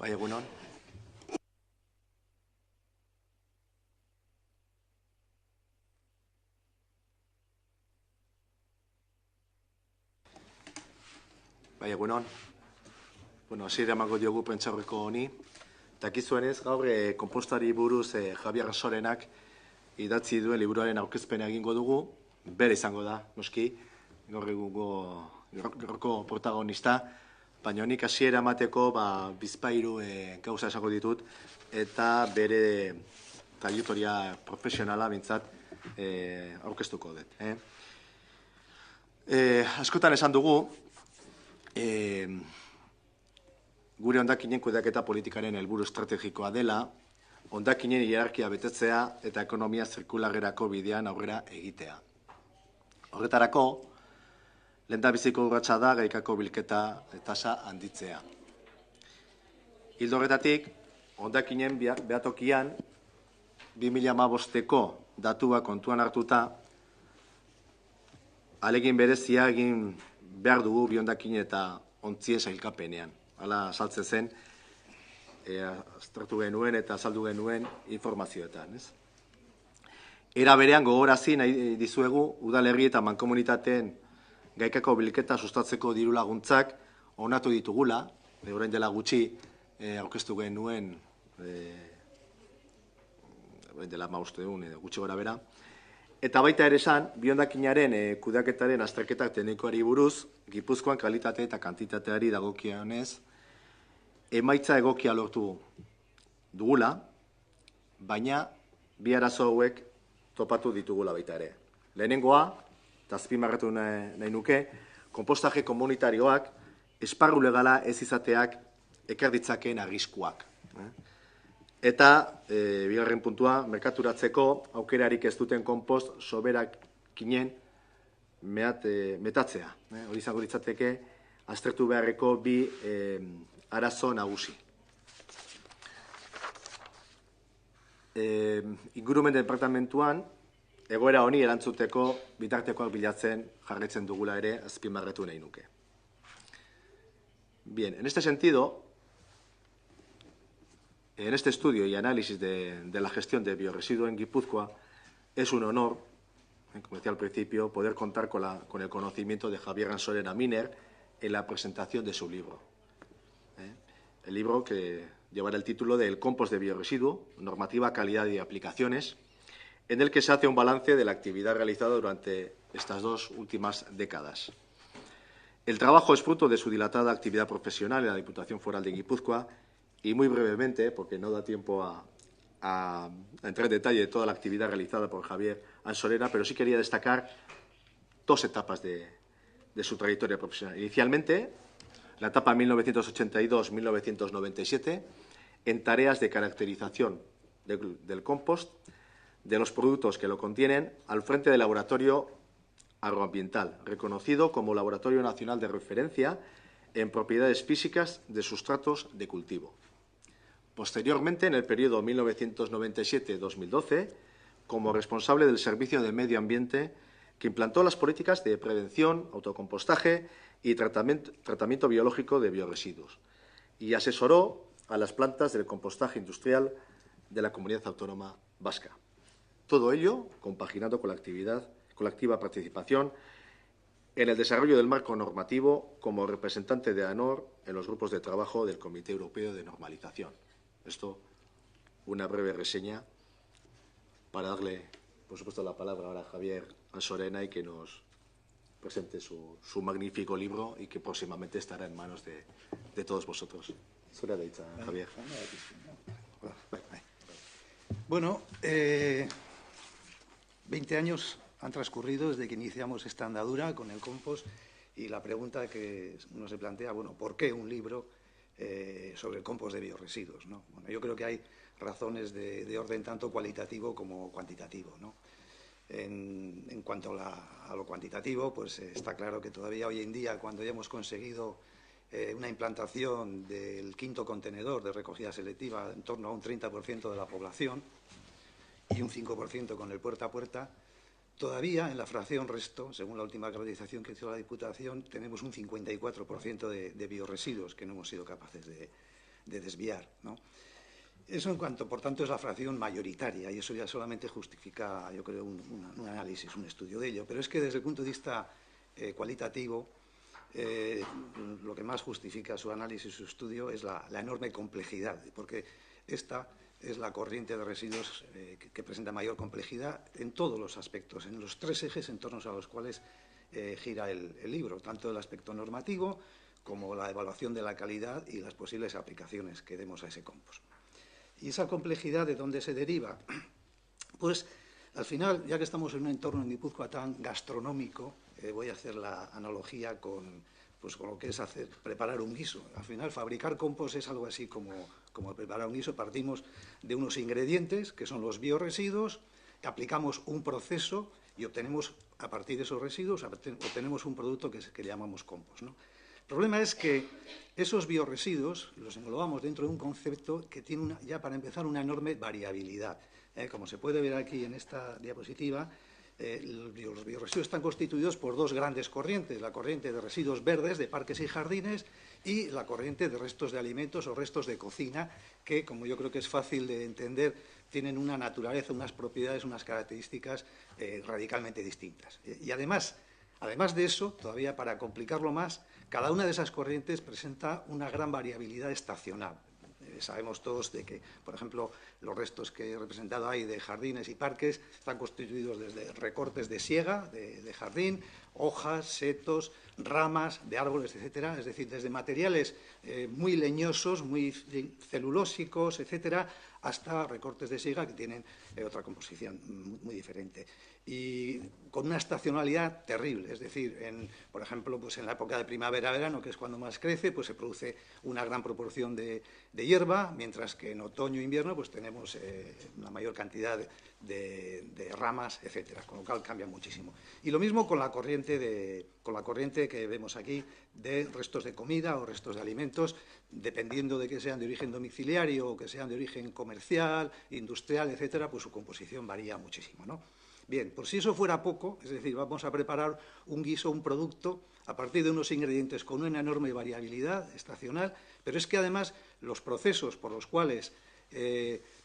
Bai, egunon. Bai, egunon. Bueno, hasiera emango diogu prentsaurreko honi. Dakizuenez, gaur konpostari buruz Javier Ansorenak idatzi duen liburuaren aurkezpena egingo dugu. Bere izango da, noski, gaurko protagonista. Baina honik hasiera emateko bizpahiru gauza esango ditut eta bere traiektoria profesionala bintzat aurkeztuko dut. Askotan esan dugu, gure hondakinen kudeaketa politikaren helburu estrategikoa dela, hondakinen hierarkia betetzea eta ekonomia zirkularrerako bidean aurrera egitea. Horretarako, lehendabiziko urratsa da gaikako bilketa tasa handitzea. Ildo horretatik, hondakinen behatokian 2015ko datua kontuan hartuta, alegin berezia egin behar dugu biondakin eta ontzien sailkapenean. Hala saltzen zen, aztertu genuen eta azaldu genuen informazioetan. Era berean gogorazi nahi dizuegu, udalerri eta mankomunitateen gaikako bilketa sustatzeko diru laguntzak onatu ditugula, orain dela gutxi aurkeztu genuen, orain dela 15 egun gutxi gora bera, eta baita ere esan, biondakinaren kudeaketaren azterketa teknikoari buruz, Gipuzkoan kalitate eta kantitateari dagokionez, emaitza egokia lortu dugula, baina bi arazo hauek topatu ditugula baita ere. Lehenengoa, eta azpimarratu nahi nuke, konpostaje komunitarioak esparru legala ez izateak ekar ditzakeen arriskuak. Eta, bigarren puntua, merkaturatzeko aukerarik ez duten konpost soberak kinen metatzea. Hori izango litzateke, aztertu beharreko bi arazo nagusi. Ingurumen departamentuan, egoera honi erantzuteko bitartekoak bilatzen jarraitzen dugula ere azpimarratu nahi nuke. Bien, en este sentido, en este estudio y análisis de la gestión de bioresiduos en Guipúzcoa, es un honor, como decía al principio, poder contar con el conocimiento de Javier Ansorena Miner en la presentación de su libro. El libro que llevará el título de El compost de bioresiduo, normativa, calidad y aplicaciones, en el que se hace un balance de la actividad realizada durante estas 2 últimas décadas. El trabajo es fruto de su dilatada actividad profesional en la Diputación Foral de Guipúzcoa y muy brevemente, porque no da tiempo a entrar en detalle de toda la actividad realizada por Javier Ansorena, pero sí quería destacar 2 etapas de su trayectoria profesional. Inicialmente, la etapa 1982-1997, en tareas de caracterización del compost, de los productos que lo contienen, al frente del laboratorio agroambiental, reconocido como Laboratorio Nacional de Referencia en propiedades físicas de sustratos de cultivo. Posteriormente, en el periodo 1997-2012, como responsable del Servicio de Medio Ambiente, que implantó las políticas de prevención, autocompostaje y tratamiento biológico de bioresiduos, y asesoró a las plantas del compostaje industrial de la Comunidad Autónoma Vasca. Todo ello compaginado con la activa participación en el desarrollo del marco normativo como representante de ANOR en los grupos de trabajo del Comité Europeo de Normalización. Esto, una breve reseña para darle, por supuesto, la palabra ahora a Javier Ansorena y que nos presente su magnífico libro y que próximamente estará en manos de todos vosotros. Zurea da hitza, Javier. Bueno, 20 años han transcurrido desde que iniciamos esta andadura con el compost y la pregunta que uno se plantea, bueno, ¿por qué un libro sobre el compost de bioresiduos, ¿no? Bueno, yo creo que hay razones de orden tanto cualitativo como cuantitativo, ¿no? En cuanto a lo cuantitativo, pues está claro que todavía hoy en día, cuando ya hemos conseguido una implantación del 5.º contenedor de recogida selectiva en torno a un 30% de la población y un 5% con el puerta a puerta, todavía en la fracción resto, según la última actualización que hizo la Diputación, tenemos un 54% de bioresiduos que no hemos sido capaces desviar, ¿no? Eso en cuanto, por tanto, es la fracción mayoritaria, y eso ya solamente justifica, yo creo, un análisis, un estudio de ello. Pero es que desde el punto de vista cualitativo, lo que más justifica su análisis, su estudio, es la enorme complejidad, porque esta es la corriente de residuos que presenta mayor complejidad en todos los aspectos, en los tres ejes en torno a los cuales gira el libro, tanto el aspecto normativo como la evaluación de la calidad y las posibles aplicaciones que demos a ese compost. ¿Y esa complejidad de dónde se deriva? Pues, al final, ya que estamos en un entorno en Guipúzcoa tan gastronómico, voy a hacer la analogía con lo que es preparar un guiso. Al final, fabricar compost es algo así como preparar un guiso. Partimos de unos ingredientes, que son los biorresiduos, aplicamos un proceso y obtenemos, a partir de esos residuos, obtenemos un producto que llamamos compost, ¿no? El problema es que esos biorresiduos los englobamos dentro de un concepto que tiene ya para empezar una enorme variabilidad. Como se puede ver aquí en esta diapositiva, los biorresiduos están constituidos por dos grandes corrientes, la corriente de residuos verdes de parques y jardines y la corriente de restos de alimentos o restos de cocina, que, como yo creo que es fácil de entender, tienen una naturaleza, unas propiedades, unas características radicalmente distintas. Y además de eso, todavía para complicarlo más, cada una de esas corrientes presenta una gran variabilidad estacional. Sabemos todos de que, por ejemplo, los restos que he representado ahí de jardines y parques están constituidos desde recortes de siega, de jardín, hojas, setos, ramas de árboles, etcétera. Es decir, desde materiales muy leñosos, muy celulósicos, etcétera, hasta recortes de siega que tienen otra composición muy diferente. Y con una estacionalidad terrible, es decir, por ejemplo, pues en la época de primavera-verano, que es cuando más crece, pues se produce una gran proporción de hierba, mientras que en otoño-invierno pues tenemos una mayor cantidad de ramas, etcétera, con lo cual cambia muchísimo. Y lo mismo con la corriente que vemos aquí de restos de comida o restos de alimentos, dependiendo de que sean de origen domiciliario o que sean de origen comercial, industrial, etcétera, pues su composición varía muchísimo, ¿no? Bien, por si eso fuera poco, es decir, vamos a preparar un guiso, un producto, a partir de unos ingredientes con una enorme variabilidad estacional, pero es que además los procesos por los cuales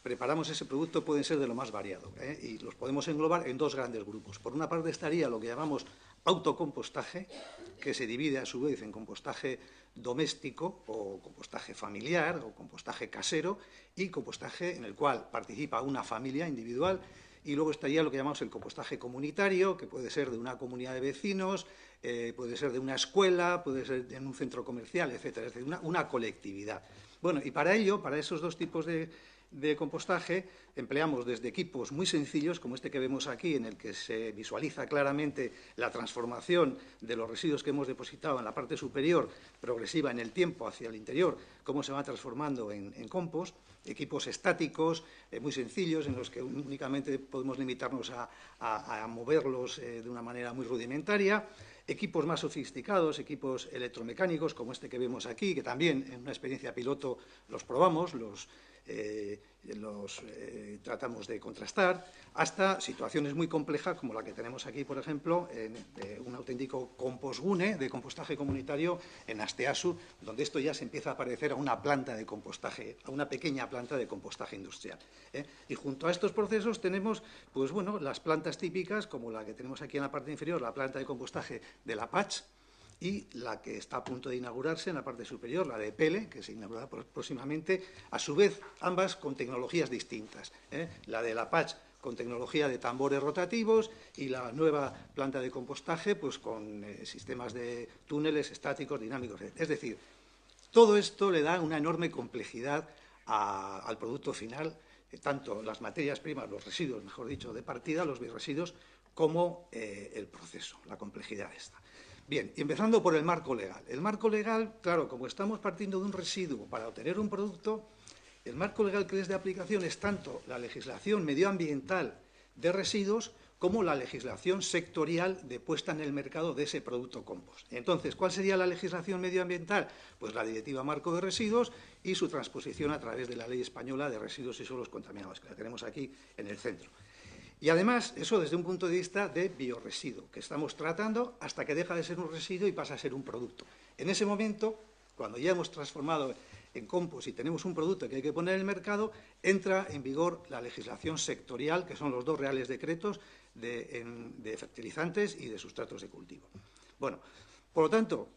preparamos ese producto pueden ser de lo más variado, y los podemos englobar en dos grandes grupos. Por una parte estaría lo que llamamos autocompostaje, que se divide a su vez en compostaje doméstico o compostaje familiar o compostaje casero y compostaje en el cual participa una familia individual. Y luego estaría lo que llamamos el compostaje comunitario, que puede ser de una comunidad de vecinos, puede ser de una escuela, puede ser en un centro comercial, etcétera, es decir, una colectividad. Bueno, y para ello, para esos dos tipos de compostaje, empleamos desde equipos muy sencillos, como este que vemos aquí, en el que se visualiza claramente la transformación de los residuos que hemos depositado en la parte superior, progresiva en el tiempo hacia el interior, cómo se va transformando en compost, equipos estáticos, muy sencillos, en los que únicamente podemos limitarnos a moverlos de una manera muy rudimentaria, equipos más sofisticados, equipos electromecánicos, como este que vemos aquí, que también en una experiencia piloto los probamos, los tratamos de contrastar, hasta situaciones muy complejas como la que tenemos aquí, por ejemplo, en un auténtico compostgune de compostaje comunitario en Asteasu, donde esto ya se empieza a parecer a una planta de compostaje, a una pequeña planta de compostaje industrial. Y junto a estos procesos tenemos, pues bueno, las plantas típicas, como la que tenemos aquí en la parte inferior, la planta de compostaje de la Patx, y la que está a punto de inaugurarse en la parte superior, la de Pele, que se inaugurará próximamente, a su vez ambas con tecnologías distintas. La de la Patx con tecnología de tambores rotativos y la nueva planta de compostaje pues con sistemas de túneles estáticos, dinámicos. Es decir, todo esto le da una enorme complejidad al producto final, tanto las materias primas, los residuos, mejor dicho, de partida, los biorresiduos, como el proceso, la complejidad esta. Bien, y empezando por el marco legal. El marco legal, claro, como estamos partiendo de un residuo para obtener un producto, el marco legal que es de aplicación es tanto la legislación medioambiental de residuos como la legislación sectorial de puesta en el mercado de ese producto compost. Entonces, ¿cuál sería la legislación medioambiental? Pues la Directiva Marco de Residuos y su transposición a través de la Ley Española de Residuos y Suelos Contaminados, que la tenemos aquí en el centro. Y además, eso desde un punto de vista de biorresiduo, que estamos tratando hasta que deja de ser un residuo y pasa a ser un producto. En ese momento, cuando ya hemos transformado en compost y tenemos un producto que hay que poner en el mercado, entra en vigor la legislación sectorial, que son los 2 reales decretos de fertilizantes y de sustratos de cultivo. Bueno, por lo tanto,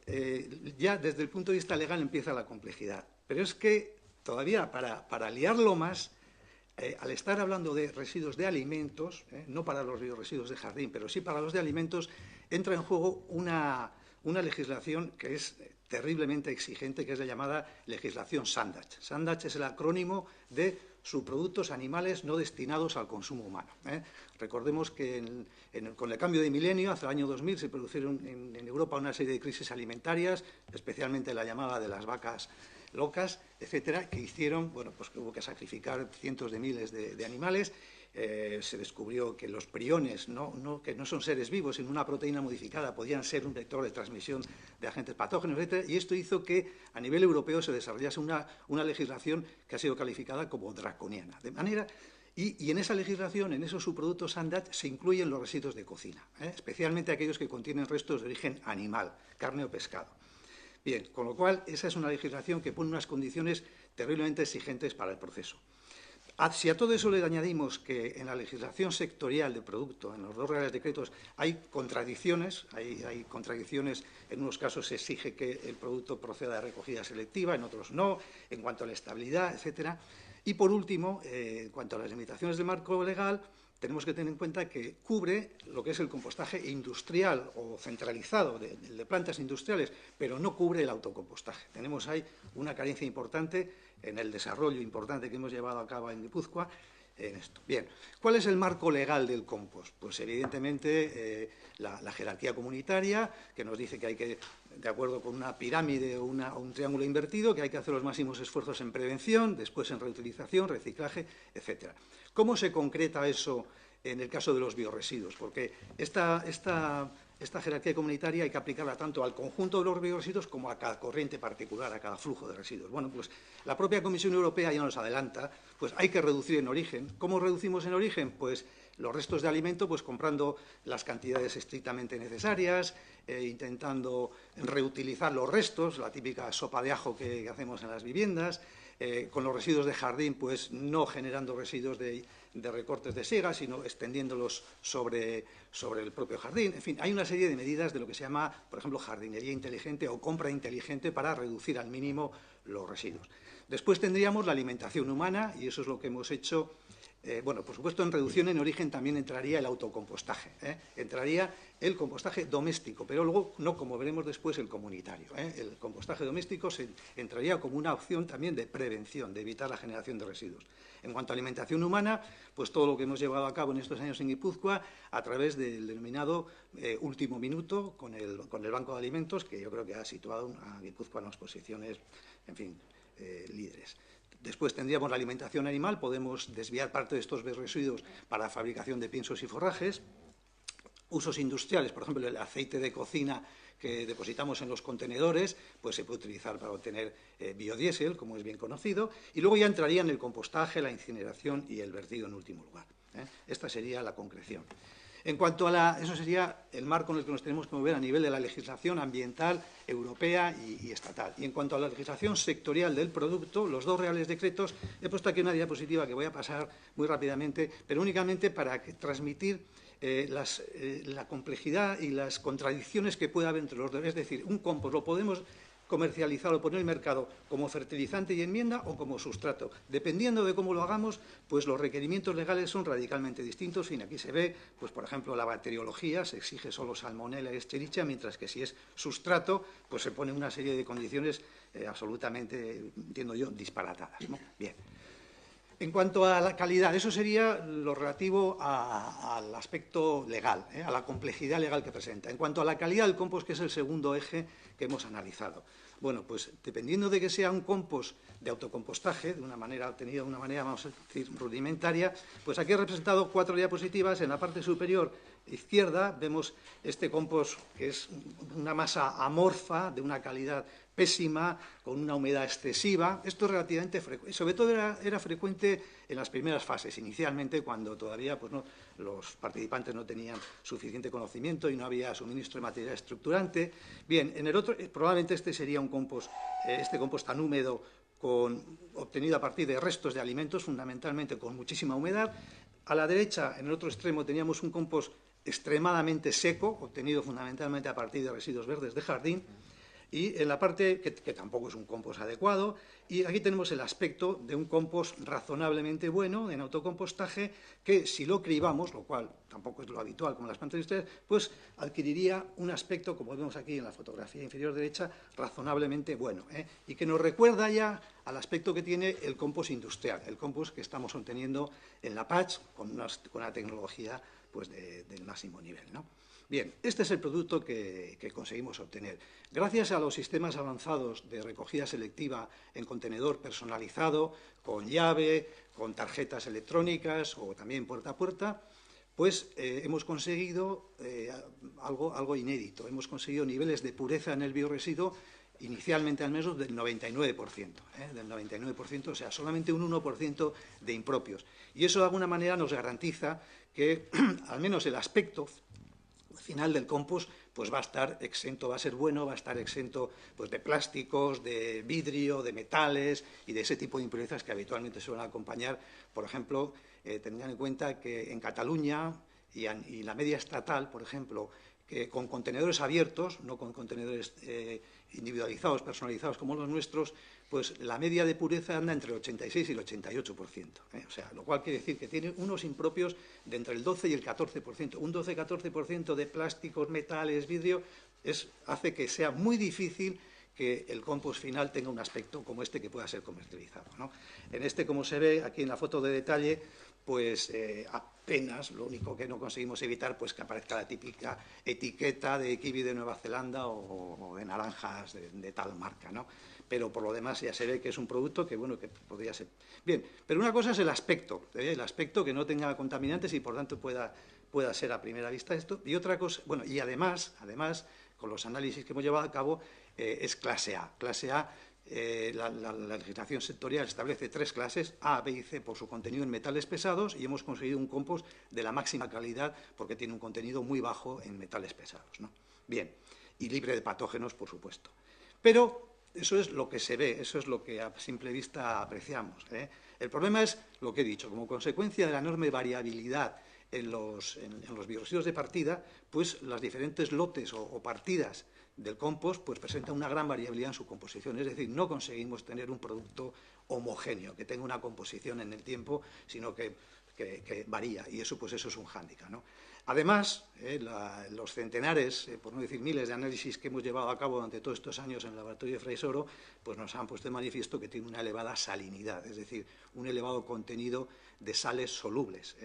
ya desde el punto de vista legal empieza la complejidad. Pero es que todavía para liarlo más, al estar hablando de residuos de alimentos, no para los biorresiduos de jardín, pero sí para los de alimentos, entra en juego una legislación que es terriblemente exigente, que es la llamada legislación Sandach. Sandach es el acrónimo de subproductos animales no destinados al consumo humano. Recordemos que con el cambio de milenio, hacia el año 2000, se produjeron en Europa una serie de crisis alimentarias, especialmente la llamada de las vacas locas, etcétera, que hicieron, bueno, pues que hubo que sacrificar cientos de miles de animales. Se descubrió que los priones, que no son seres vivos, sino una proteína modificada, podían ser un vector de transmisión de agentes patógenos, etcétera, y esto hizo que a nivel europeo se desarrollase una legislación que ha sido calificada como draconiana. De manera, y en esa legislación, en esos subproductos Sandach, se incluyen los residuos de cocina, especialmente aquellos que contienen restos de origen animal, carne o pescado. Bien, con lo cual, esa es una legislación que pone unas condiciones terriblemente exigentes para el proceso. Si a todo eso le añadimos que en la legislación sectorial del producto, en los 2 reales decretos, hay contradicciones, en unos casos se exige que el producto proceda de recogida selectiva, en otros no, en cuanto a la estabilidad, etcétera. Y, por último, en cuanto a las limitaciones del marco legal, tenemos que tener en cuenta que cubre lo que es el compostaje industrial o centralizado de plantas industriales, pero no cubre el autocompostaje. Tenemos ahí una carencia importante en el desarrollo importante que hemos llevado a cabo en Guipúzcoa en esto. Bien, ¿cuál es el marco legal del compost? Pues evidentemente la jerarquía comunitaria, que nos dice que hay que, de acuerdo con una pirámide o un triángulo invertido, que hay que hacer los máximos esfuerzos en prevención, después en reutilización, reciclaje, etcétera. ¿Cómo se concreta eso en el caso de los biorresiduos? Porque esta jerarquía comunitaria hay que aplicarla tanto al conjunto de los biorresiduos como a cada corriente particular, a cada flujo de residuos. Bueno, pues la propia Comisión Europea ya nos adelanta, pues hay que reducir en origen. ¿Cómo reducimos en origen? Pues los restos de alimento, pues comprando las cantidades estrictamente necesarias, intentando reutilizar los restos, la típica sopa de ajo que hacemos en las viviendas, con los residuos de jardín, pues no generando residuos de recortes de siega, sino extendiéndolos sobre el propio jardín. En fin, hay una serie de medidas de lo que se llama, por ejemplo, jardinería inteligente o compra inteligente para reducir al mínimo los residuos. Después tendríamos la alimentación humana, y eso es lo que hemos hecho. Bueno, por supuesto, en reducción en origen también entraría el autocompostaje. Entraría el compostaje doméstico, pero luego, no como veremos después, el comunitario. El compostaje doméstico entraría como una opción también de prevención, de evitar la generación de residuos. En cuanto a alimentación humana, pues todo lo que hemos llevado a cabo en estos años en Guipúzcoa a través del denominado último minuto con el Banco de Alimentos, que yo creo que ha situado a Guipúzcoa en las posiciones, en fin, líderes. Después tendríamos la alimentación animal, podemos desviar parte de estos residuos para la fabricación de piensos y forrajes. Usos industriales, por ejemplo, el aceite de cocina que depositamos en los contenedores, pues se puede utilizar para obtener biodiesel, como es bien conocido, y luego ya entrarían el compostaje, la incineración y el vertido en último lugar. Esta sería la concreción. En cuanto a eso sería el marco en el que nos tenemos que mover a nivel de la legislación ambiental europea y estatal. Y en cuanto a la legislación sectorial del producto, los 2 reales decretos, he puesto aquí una diapositiva que voy a pasar muy rápidamente, pero únicamente para transmitir la complejidad y las contradicciones que puede haber entre los dos. Es decir, un compost lo podemos comercializar o poner en el mercado como fertilizante y enmienda o como sustrato. Dependiendo de cómo lo hagamos, pues los requerimientos legales son radicalmente distintos. Y aquí se ve, pues por ejemplo, la bacteriología, se exige solo Salmonella y Escherichia, mientras que si es sustrato, pues se pone una serie de condiciones absolutamente, entiendo yo, disparatadas, ¿no? Bien. En cuanto a la calidad, eso sería lo relativo al aspecto legal, a la complejidad legal que presenta. En cuanto a la calidad del compost, que es el segundo eje que hemos analizado. Bueno, pues dependiendo de que sea un compost de autocompostaje, de una manera obtenida de una manera, vamos a decir, rudimentaria, pues aquí he representado 4 diapositivas. En la parte superior izquierda vemos este compost, que es una masa amorfa de una calidad pésima, con una humedad excesiva. Esto es relativamente frecuente, sobre todo era frecuente en las primeras fases, inicialmente, cuando todavía pues, los participantes no tenían suficiente conocimiento y no había suministro de material estructurante. Bien, en el otro, probablemente este sería un compost, este compost tan húmedo obtenido a partir de restos de alimentos, fundamentalmente con muchísima humedad. A la derecha, en el otro extremo, teníamos un compost extremadamente seco, obtenido fundamentalmente a partir de residuos verdes de jardín, y en la parte que tampoco es un compost adecuado, y aquí tenemos el aspecto de un compost razonablemente bueno en autocompostaje, que si lo cribamos, lo cual tampoco es lo habitual como las plantas de ustedes, pues adquiriría un aspecto, como vemos aquí en la fotografía inferior derecha, razonablemente bueno, y que nos recuerda ya al aspecto que tiene el compost industrial, el compost que estamos obteniendo en la Patch con una tecnología pues del máximo nivel, ¿no? Bien, este es el producto que conseguimos obtener. Gracias a los sistemas avanzados de recogida selectiva en contenedor personalizado, con llave, con tarjetas electrónicas o también puerta a puerta, pues hemos conseguido algo inédito. Hemos conseguido niveles de pureza en el biorresiduo inicialmente al menos del 99%, del 99%, o sea, solamente un 1% de impropios. Y eso de alguna manera nos garantiza que al menos el aspecto final del compost pues va a estar exento, va a ser bueno, va a estar exento pues, de plásticos, de vidrio, de metales y de ese tipo de impurezas que habitualmente suelen acompañar. Por ejemplo, tengan en cuenta que en Cataluña y la media estatal, por ejemplo, que con contenedores abiertos, no con contenedores individualizados, personalizados como los nuestros, pues la media de pureza anda entre el 86 y el 88%. O sea, lo cual quiere decir que tiene unos impropios de entre el 12 y el 14%. Un 12-14% de plásticos, metales, vidrio, hace que sea muy difícil que el compost final tenga un aspecto como este que pueda ser comercializado, ¿no? En este, como se ve aquí en la foto de detalle, pues apenas, lo único que no conseguimos evitar, pues que aparezca la típica etiqueta de kiwi de Nueva Zelanda o de naranjas de tal marca, ¿no? Pero por lo demás ya se ve que es un producto que, bueno, que podría ser. Bien, pero una cosa es el aspecto que no tenga contaminantes y por tanto pueda ser a primera vista esto, y otra cosa, bueno, y además, con los análisis que hemos llevado a cabo, es clase A. Clase A, la legislación sectorial establece 3 clases, A, B y C, por su contenido en metales pesados, y hemos conseguido un compost de la máxima calidad porque tiene un contenido muy bajo en metales pesados, ¿no? Bien, y libre de patógenos, por supuesto. Pero eso es lo que se ve, eso es lo que a simple vista apreciamos, ¿eh? El problema es lo que he dicho, como consecuencia de la enorme variabilidad en los biorresiduos de partida, pues las diferentes lotes o partidas del compost pues presentan una gran variabilidad en su composición. Es decir, no conseguimos tener un producto homogéneo, que tenga una composición en el tiempo, sino que varía, y eso pues eso es un hándicap, ¿no? Además, los centenares, por no decir miles de análisis que hemos llevado a cabo durante todos estos años en el laboratorio de Fraisoro, pues nos han puesto de manifiesto que tiene una elevada salinidad, es decir, un elevado contenido de sales solubles,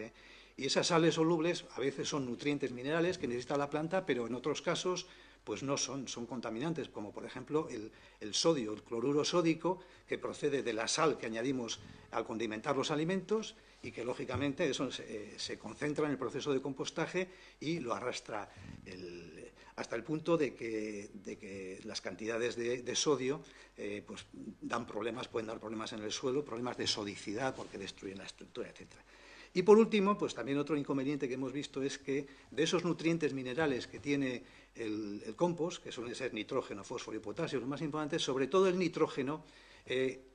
Y esas sales solubles a veces son nutrientes minerales que necesita la planta, pero en otros casos pues no son contaminantes, como por ejemplo el sodio, el cloruro sódico, que procede de la sal que añadimos al condimentar los alimentos y que, lógicamente, eso se concentra en el proceso de compostaje y lo arrastra hasta el punto de que las cantidades de sodio pues pueden dar problemas en el suelo, problemas de sodicidad porque destruyen la estructura, etcétera. Y por último, pues también otro inconveniente que hemos visto es que de esos nutrientes minerales que tiene el compost, que suelen ser nitrógeno, fósforo y potasio, los más importantes, sobre todo el nitrógeno,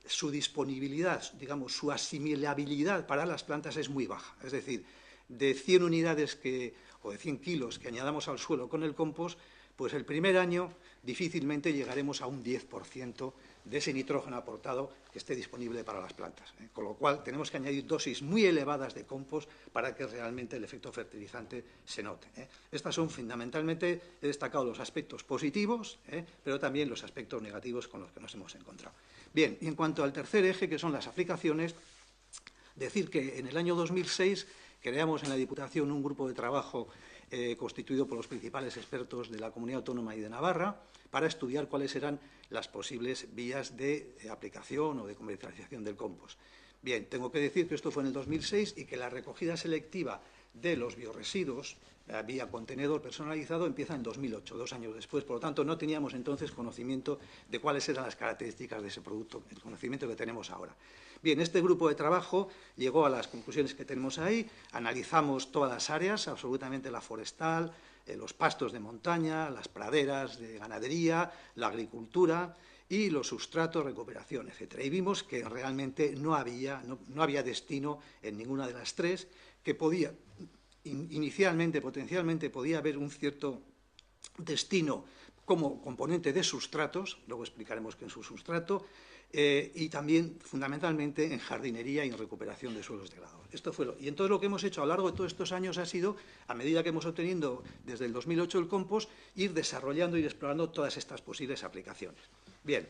su disponibilidad, digamos, su asimilabilidad para las plantas es muy baja. Es decir, de 100 unidades o de 100 kilos que añadamos al suelo con el compost, pues el primer año difícilmente llegaremos a un 10% de ese nitrógeno aportado que esté disponible para las plantas, Con lo cual tenemos que añadir dosis muy elevadas de compost para que realmente el efecto fertilizante se note, Estas son fundamentalmente, he destacado los aspectos positivos, pero también los aspectos negativos con los que nos hemos encontrado. Bien, y en cuanto al tercer eje, que son las aplicaciones, decir que en el año 2006 creamos en la Diputación un grupo de trabajo constituido por los principales expertos de la Comunidad Autónoma y de Navarra para estudiar cuáles eran las posibles vías de aplicación o de comercialización del compost. Bien, tengo que decir que esto fue en el 2006 y que la recogida selectiva de los biorresiduos vía contenedor personalizado empieza en 2008, 2 años después. Por lo tanto, no teníamos entonces conocimiento de cuáles eran las características de ese producto, el conocimiento que tenemos ahora. Bien, este grupo de trabajo llegó a las conclusiones que tenemos ahí, analizamos todas las áreas, absolutamente la forestal, los pastos de montaña, las praderas de ganadería, la agricultura, y los sustratos, recuperación, etc. Y vimos que realmente no había destino en ninguna de las tres, que podía, inicialmente, potencialmente, podía haber un cierto destino como componente de sustratos, luego explicaremos qué es un sustrato, y también, fundamentalmente, en jardinería y en recuperación de suelos degradados. Y entonces lo que hemos hecho a lo largo de todos estos años ha sido, a medida que hemos obtenido desde el 2008 el compost, ir desarrollando y explorando todas estas posibles aplicaciones. Bien,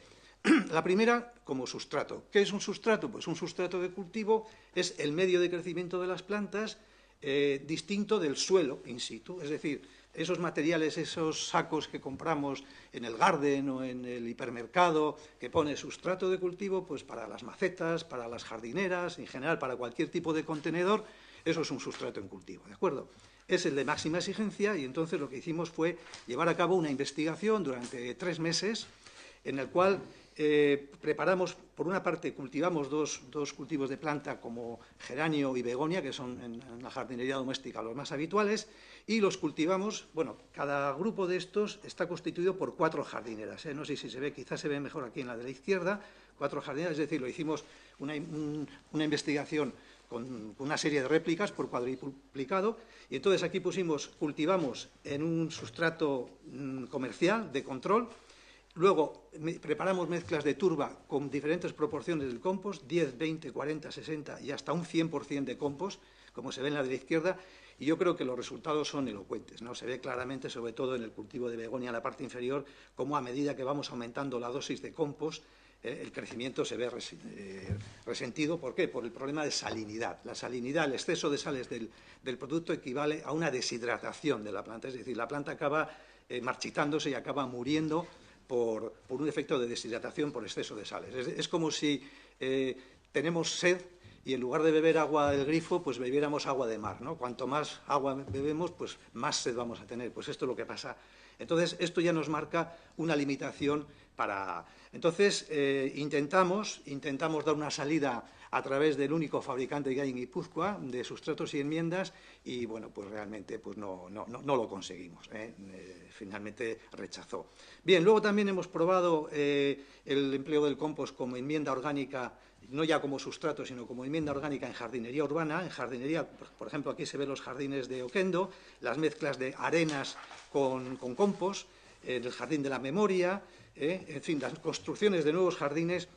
la primera, como sustrato. ¿Qué es un sustrato? Pues un sustrato de cultivo es el medio de crecimiento de las plantas distinto del suelo in situ, es decir, esos materiales, esos sacos que compramos en el garden o en el hipermercado, que pone sustrato de cultivo, pues para las macetas, para las jardineras, en general para cualquier tipo de contenedor, eso es un sustrato en cultivo, ¿de acuerdo? Es el de máxima exigencia y entonces lo que hicimos fue llevar a cabo una investigación durante 3 meses en el cual preparamos, por una parte, cultivamos dos cultivos de planta como geranio y begonia, que son en la jardinería doméstica los más habituales, y los cultivamos, bueno, cada grupo de estos está constituido por 4 jardineras, no sé si se ve, quizás se ve mejor aquí en la de la izquierda, 4 jardineras, es decir, lo hicimos una investigación con una serie de réplicas por cuadruplicado, y entonces aquí cultivamos en un sustrato comercial de control. Luego preparamos mezclas de turba con diferentes proporciones del compost, 10, 20, 40, 60 y hasta un 100% de compost, como se ve en la de la izquierda, y yo creo que los resultados son elocuentes, ¿no? Se ve claramente, sobre todo en el cultivo de begonia en la parte inferior, cómo a medida que vamos aumentando la dosis de compost, el crecimiento se ve resentido. ¿Por qué? Por el problema de salinidad. La salinidad, el exceso de sales del producto equivale a una deshidratación de la planta, es decir, la planta acaba marchitándose y acaba muriendo por un efecto de deshidratación por exceso de sales. Es como si tenemos sed y en lugar de beber agua del grifo, pues bebiéramos agua de mar, ¿no? Cuanto más agua bebemos, pues más sed vamos a tener. Pues esto es lo que pasa. Entonces, esto ya nos marca una limitación para... Entonces, intentamos dar una salida a través del único fabricante que hay en Guipúzcoa de sustratos y enmiendas y, bueno, pues realmente pues no lo conseguimos. Finalmente rechazó. Bien, luego también hemos probado el empleo del compost como enmienda orgánica, no ya como sustrato, sino como enmienda orgánica en jardinería urbana. En jardinería, por ejemplo, aquí se ven los jardines de Oquendo, las mezclas de arenas con compost, el jardín de la memoria, en fin, las construcciones de nuevos jardines,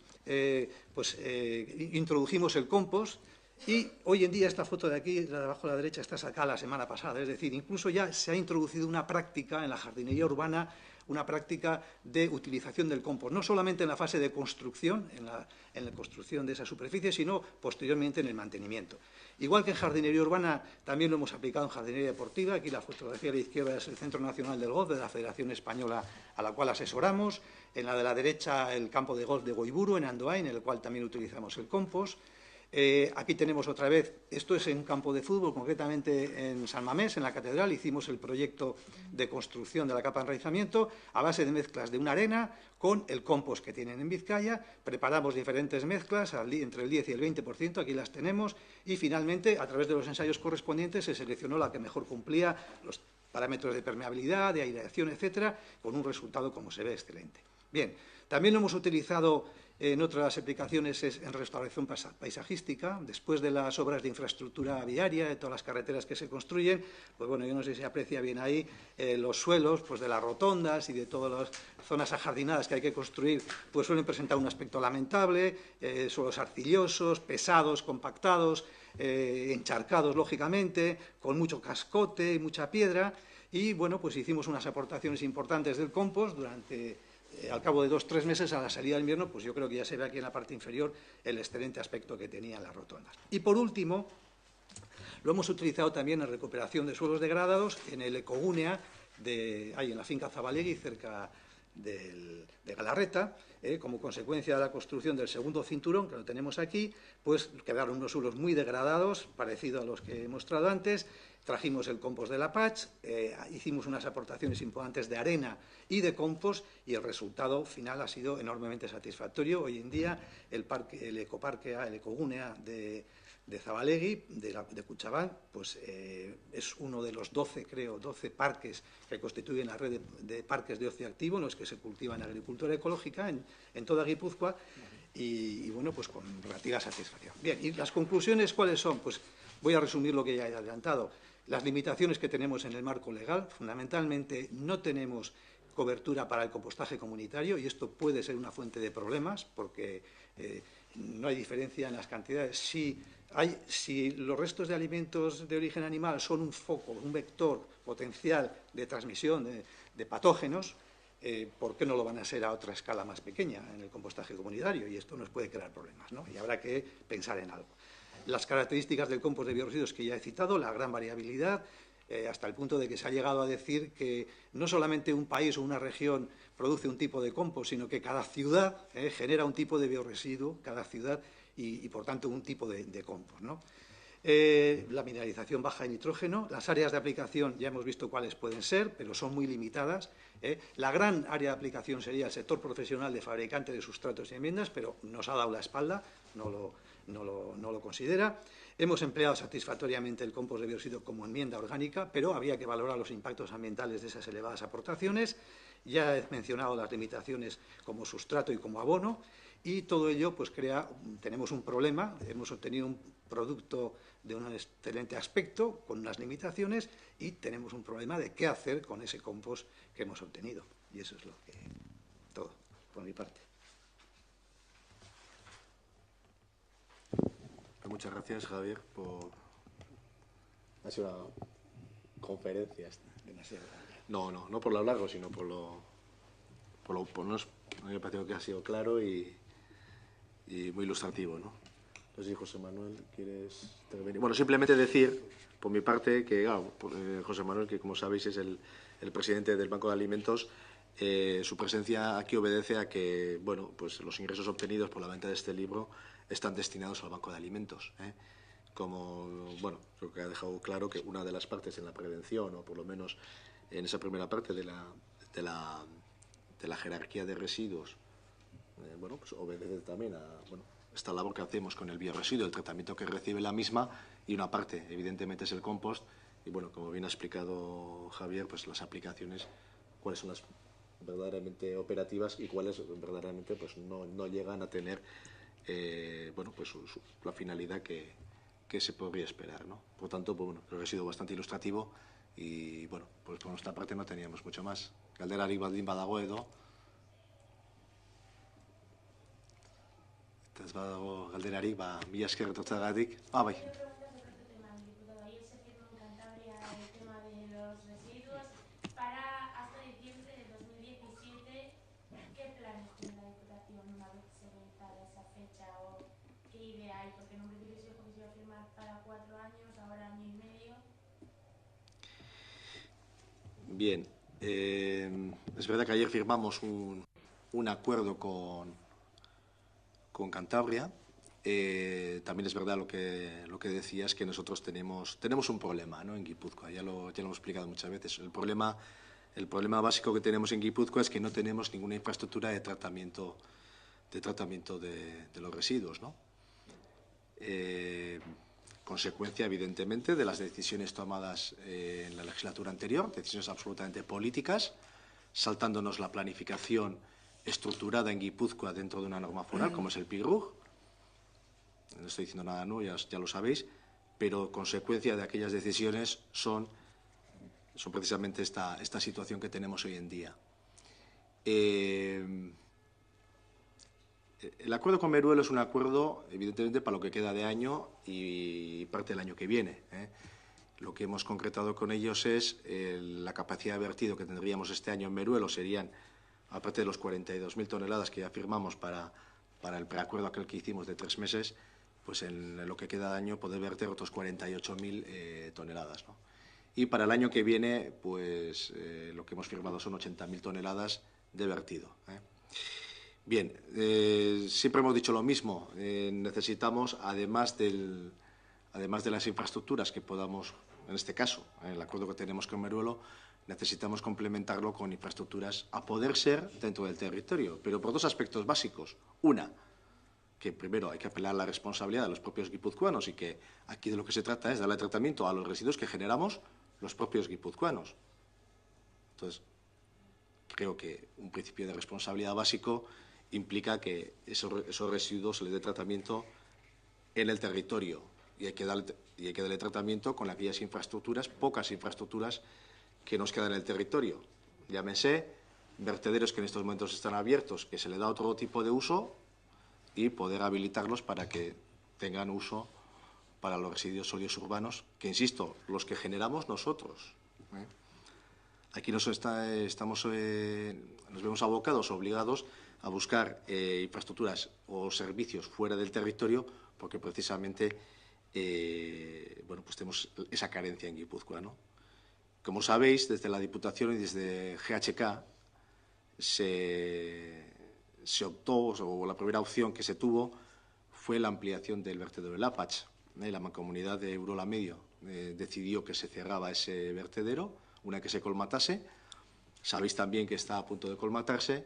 introdujimos el compost y hoy en día esta foto de aquí, la de abajo a la derecha, está sacada la semana pasada, es decir, incluso ya se ha introducido una práctica en la jardinería urbana, una práctica de utilización del compost, no solamente en la fase de construcción, en la construcción de esa superficie, sino posteriormente en el mantenimiento. Igual que en jardinería urbana, también lo hemos aplicado en jardinería deportiva. Aquí la fotografía de la izquierda es el Centro Nacional del Golf de la Federación Española, a la cual asesoramos. En la de la derecha, el campo de golf de Goiburu, en Andoain, en el cual también utilizamos el compost. Aquí tenemos otra vez, esto es en un campo de fútbol, concretamente en San Mamés, en la Catedral, hicimos el proyecto de construcción de la capa de enraizamiento a base de mezclas de una arena con el compost que tienen en Vizcaya, preparamos diferentes mezclas entre el 10 y el 20%, aquí las tenemos, y finalmente, a través de los ensayos correspondientes, se seleccionó la que mejor cumplía los parámetros de permeabilidad, de aireación, etcétera, con un resultado, como se ve, excelente. Bien, también lo hemos utilizado en otras aplicaciones en restauración paisajística, después de las obras de infraestructura viaria, de todas las carreteras que se construyen, pues bueno, yo no sé si se aprecia bien ahí, los suelos pues de las rotondas y de todas las zonas ajardinadas que hay que construir, pues suelen presentar un aspecto lamentable, suelos arcillosos, pesados, compactados, encharcados, lógicamente, con mucho cascote y mucha piedra, y bueno, pues hicimos unas aportaciones importantes del compost al cabo de 2 o 3 meses, a la salida del invierno, pues yo creo que ya se ve aquí en la parte inferior el excelente aspecto que tenían las rotondas. Y por último, lo hemos utilizado también en recuperación de suelos degradados en el Ecogúnea, ahí en la finca Zabalegui, cerca de Galarreta, como consecuencia de la construcción del segundo cinturón, que lo tenemos aquí, pues quedaron unos suelos muy degradados, parecido a los que he mostrado antes. Trajimos el compost de la Patch, hicimos unas aportaciones importantes de arena y de compost y el resultado final ha sido enormemente satisfactorio. Hoy en día el Ecogúnea de de Zabalegui, de Kutxabank, pues es uno de los 12 parques que constituyen la red de parques de ocio activo en los que se cultiva en agricultura ecológica en toda Guipúzcoa y, bueno, pues con relativa satisfacción. Bien, ¿y las conclusiones cuáles son? Pues voy a resumir lo que ya he adelantado. Las limitaciones que tenemos en el marco legal, fundamentalmente no tenemos cobertura para el compostaje comunitario y esto puede ser una fuente de problemas porque no hay diferencia en las cantidades. Si los restos de alimentos de origen animal son un foco, un vector potencial de transmisión de patógenos, ¿por qué no lo van a ser a otra escala más pequeña en el compostaje comunitario? Y esto nos puede crear problemas, ¿no? Y habrá que pensar en algo. Las características del compost de bioresiduos que ya he citado, la gran variabilidad, hasta el punto de que se ha llegado a decir que no solamente un país o una región produce un tipo de compost, sino que cada ciudad genera un tipo de bioresiduo, cada ciudad, y por tanto, un tipo de compost, ¿no? La mineralización baja en nitrógeno, las áreas de aplicación ya hemos visto cuáles pueden ser, pero son muy limitadas. La gran área de aplicación sería el sector profesional de fabricante de sustratos y enmiendas, pero nos ha dado la espalda, no lo considera. Hemos empleado satisfactoriamente el compost de bioresiduos como enmienda orgánica, pero habría que valorar los impactos ambientales de esas elevadas aportaciones. Ya he mencionado las limitaciones como sustrato y como abono, y todo ello pues tenemos un problema, hemos obtenido un producto de un excelente aspecto, con unas limitaciones, y tenemos un problema de qué hacer con ese compost que hemos obtenido. Y eso es todo, por mi parte. Muchas gracias, Javier, por... Ha sido una conferencia esta. Demasiado. No por lo largo, sino por me parece que ha sido claro y muy ilustrativo, ¿no? No sé si José Manuel quieres intervenir. Bueno, simplemente decir, por mi parte, que José Manuel, que como sabéis es el presidente del Banco de Alimentos, su presencia aquí obedece a que, bueno, pues los ingresos obtenidos por la venta de este libro están destinados al Banco de Alimentos. Como, bueno, creo que ha dejado claro que una de las partes en la prevención, o por lo menos en esa primera parte de la jerarquía de residuos, bueno, pues obedece también a, bueno, esta labor que hacemos con el bioresiduo, el tratamiento que recibe la misma, y una parte, evidentemente, es el compost. Y bueno, como bien ha explicado Javier, pues las aplicaciones, cuáles son las verdaderamente operativas y cuáles verdaderamente pues no llegan a tener bueno, pues la finalidad que se podría esperar, ¿no? Por tanto, pues, bueno, creo que ha sido bastante ilustrativo y bueno, pues por nuestra parte no teníamos mucho más. Galderarik baldin badago edo. Eta ez badago galderarik, mila esker etortzeagatik. Bai. Bien, es verdad que ayer firmamos un acuerdo con Cantabria. También es verdad lo que decías, que nosotros tenemos un problema, ¿no?, en Guipúzcoa. Ya lo hemos explicado muchas veces. El problema básico que tenemos en Guipúzcoa es que no tenemos ninguna infraestructura de tratamiento de los residuos, ¿no? Consecuencia, evidentemente, de las decisiones tomadas en la legislatura anterior, decisiones absolutamente políticas, saltándonos la planificación estructurada en Guipúzcoa dentro de una norma foral, como es el PIRUG. No estoy diciendo nada nuevo, ya lo sabéis, pero consecuencia de aquellas decisiones son precisamente esta situación que tenemos hoy en día. El acuerdo con Meruelo es un acuerdo, evidentemente, para lo que queda de año y parte del año que viene. Lo que hemos concretado con ellos es la capacidad de vertido que tendríamos este año en Meruelo. Serían, aparte de los 42.000 toneladas que ya firmamos para el preacuerdo aquel que hicimos de 3 meses, pues en lo que queda de año poder verter otros 48.000 toneladas, ¿no? Y para el año que viene, pues lo que hemos firmado son 80.000 toneladas de vertido. Bien, siempre hemos dicho lo mismo. Necesitamos, además de las infraestructuras que podamos, en este caso, en el acuerdo que tenemos con Meruelo, necesitamos complementarlo con infraestructuras a poder ser dentro del territorio, pero por 2 aspectos básicos. Una, que primero hay que apelar a la responsabilidad de los propios guipuzcoanos y que aquí de lo que se trata es darle tratamiento a los residuos que generamos los propios guipuzcoanos. Entonces, creo que un principio de responsabilidad básico implica que esos residuos se les dé tratamiento en el territorio y hay que darle tratamiento con aquellas infraestructuras, pocas infraestructuras que nos quedan en el territorio. Llámese vertederos que en estos momentos están abiertos, que se le da otro tipo de uso y poder habilitarlos para que tengan uso para los residuos sólidos urbanos, que, insisto, los que generamos nosotros. Aquí nos vemos abocados, obligados a buscar infraestructuras o servicios fuera del territorio porque precisamente bueno, pues tenemos esa carencia en Guipúzcoa, ¿no? Como sabéis, desde la Diputación y desde GHK se optó, o la primera opción que se tuvo fue la ampliación del vertedero del Lapach. La Mancomunidad de Urola Medio decidió que se cerraba ese vertedero una que se colmatase. Sabéis también que está a punto de colmatarse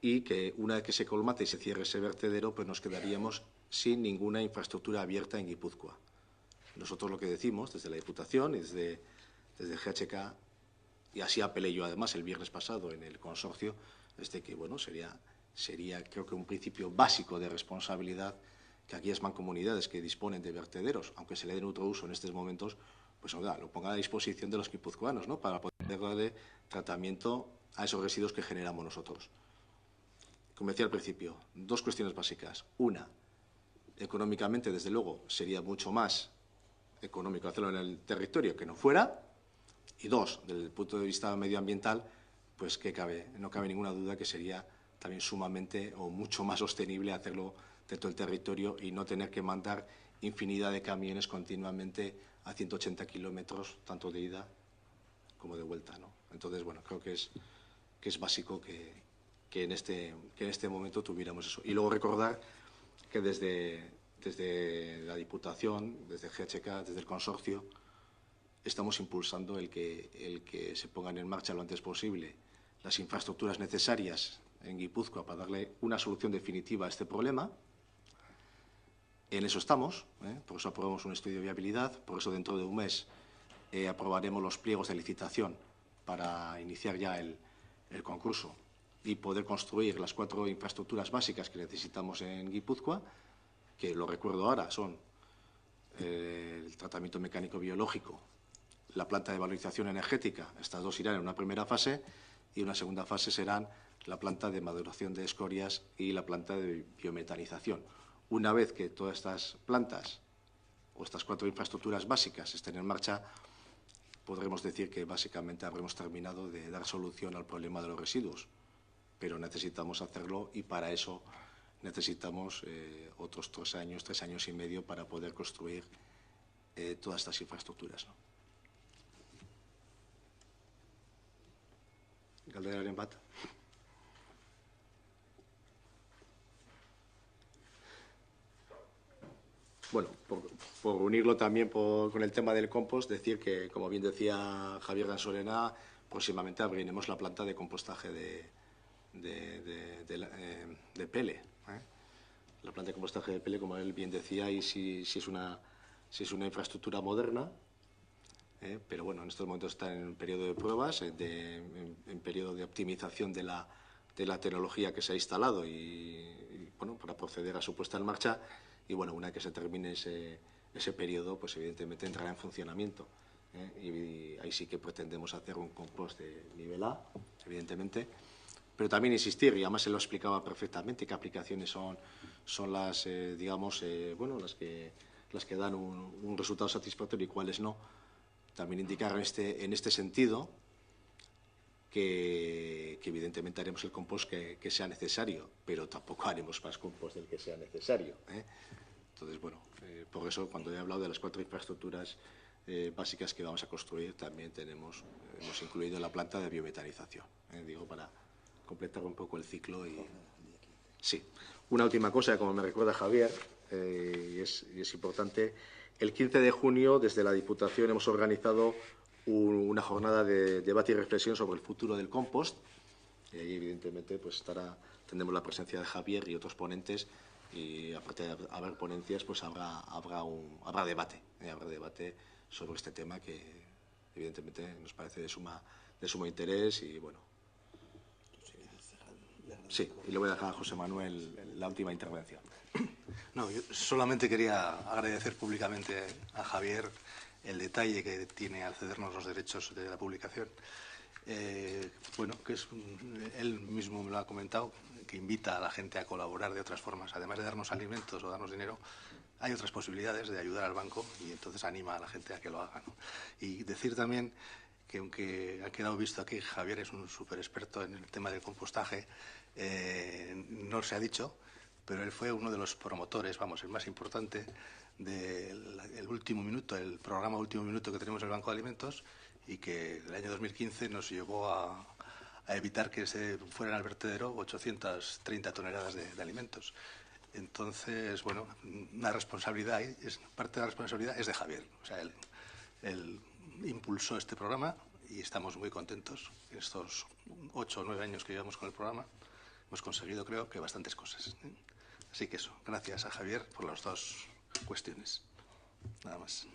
y que una vez que se colmate y se cierre ese vertedero, pues nos quedaríamos sin ninguna infraestructura abierta en Guipúzcoa. Nosotros lo que decimos desde la Diputación y desde GHK, y así apelé yo además el viernes pasado en el consorcio, es de que bueno, sería creo que un principio básico de responsabilidad que aquellas mancomunidades que disponen de vertederos, aunque se le den otro uso en estos momentos, pues oiga, lo pongan a disposición de los guipuzcoanos, ¿no?, para poder darle tratamiento a esos residuos que generamos nosotros. Como decía al principio, dos cuestiones básicas. Una, económicamente, desde luego, sería mucho más económico hacerlo en el territorio que no fuera. Y dos, desde el punto de vista medioambiental, pues que no cabe ninguna duda que sería también sumamente o mucho más sostenible hacerlo dentro del territorio y no tener que mandar infinidad de camiones continuamente a 180 kilómetros, tanto de ida como de vuelta, ¿no? Entonces, bueno, creo que es básico que en este momento tuviéramos eso. Y luego recordar que desde la Diputación, desde GHK, desde el consorcio, estamos impulsando el que se pongan en marcha lo antes posible las infraestructuras necesarias en Guipúzcoa para darle una solución definitiva a este problema. En eso estamos, por eso aprobamos un estudio de viabilidad, por eso dentro de un mes aprobaremos los pliegos de licitación para iniciar ya el concurso y poder construir las 4 infraestructuras básicas que necesitamos en Guipúzcoa, que lo recuerdo ahora, son el tratamiento mecánico biológico, la planta de valorización energética. Estas dos irán en una primera fase y una segunda fase serán la planta de maduración de escorias y la planta de biometanización. Una vez que todas estas plantas o estas 4 infraestructuras básicas estén en marcha, podremos decir que básicamente habremos terminado de dar solución al problema de los residuos. Pero necesitamos hacerlo y para eso necesitamos otros 3 años y medio para poder construir todas estas infraestructuras, ¿no? Galderaren bat. Bueno, por unirlo también con el tema del compost, decir que, como bien decía Javier Gansolena, próximamente abriremos la planta de compostaje de pele. La planta de compostaje de pele, como él bien decía, y si es una infraestructura moderna, pero bueno, en estos momentos está en un periodo de pruebas, en periodo de optimización de la tecnología que se ha instalado y bueno, para proceder a su puesta en marcha. Y bueno, una vez que se termine ese periodo, pues evidentemente entrará en funcionamiento. Y ahí sí que pretendemos hacer un compost de nivel A, evidentemente. Pero también insistir, y además se lo explicaba perfectamente, qué aplicaciones son las, digamos, bueno, las que dan un resultado satisfactorio y cuáles no. También indicar en este sentido que evidentemente haremos el compost que sea necesario, pero tampoco haremos más compost del que sea necesario. Entonces, bueno, por eso cuando he hablado de las 4 infraestructuras básicas que vamos a construir, también hemos incluido la planta de biometanización, digo, para completar un poco el ciclo. Y sí, una última cosa, como me recuerda Javier, y es importante. El 15 de junio, desde la Diputación, hemos organizado una jornada de debate y reflexión sobre el futuro del compost. Y ahí, evidentemente, pues tendremos la presencia de Javier y otros ponentes y aparte de haber ponencias, pues habrá debate, habrá debate sobre este tema que evidentemente nos parece de suma interés y bueno. Sí, y le voy a dejar a José Manuel la última intervención. No, yo solamente quería agradecer públicamente a Javier el detalle que tiene al cedernos los derechos de la publicación. Bueno, que él mismo me lo ha comentado, que invita a la gente a colaborar de otras formas. Además de darnos alimentos o darnos dinero, hay otras posibilidades de ayudar al banco y entonces anima a la gente a que lo haga, ¿no? Y decir también que, aunque ha quedado visto aquí, Javier es un súper experto en el tema del compostaje, no se ha dicho, pero él fue uno de los promotores, vamos, el más importante del Último Minuto, el programa Último Minuto que tenemos en el Banco de Alimentos, y que el año 2015 nos llevó a evitar que se fueran al vertedero 830 toneladas de alimentos. Entonces, bueno, una responsabilidad, parte de la responsabilidad es de Javier. O sea, él impulsó este programa y estamos muy contentos. En estos 8 o 9 años que llevamos con el programa hemos conseguido, creo, que bastantes cosas. Así que eso, gracias a Javier por las dos cuestiones. Nada más.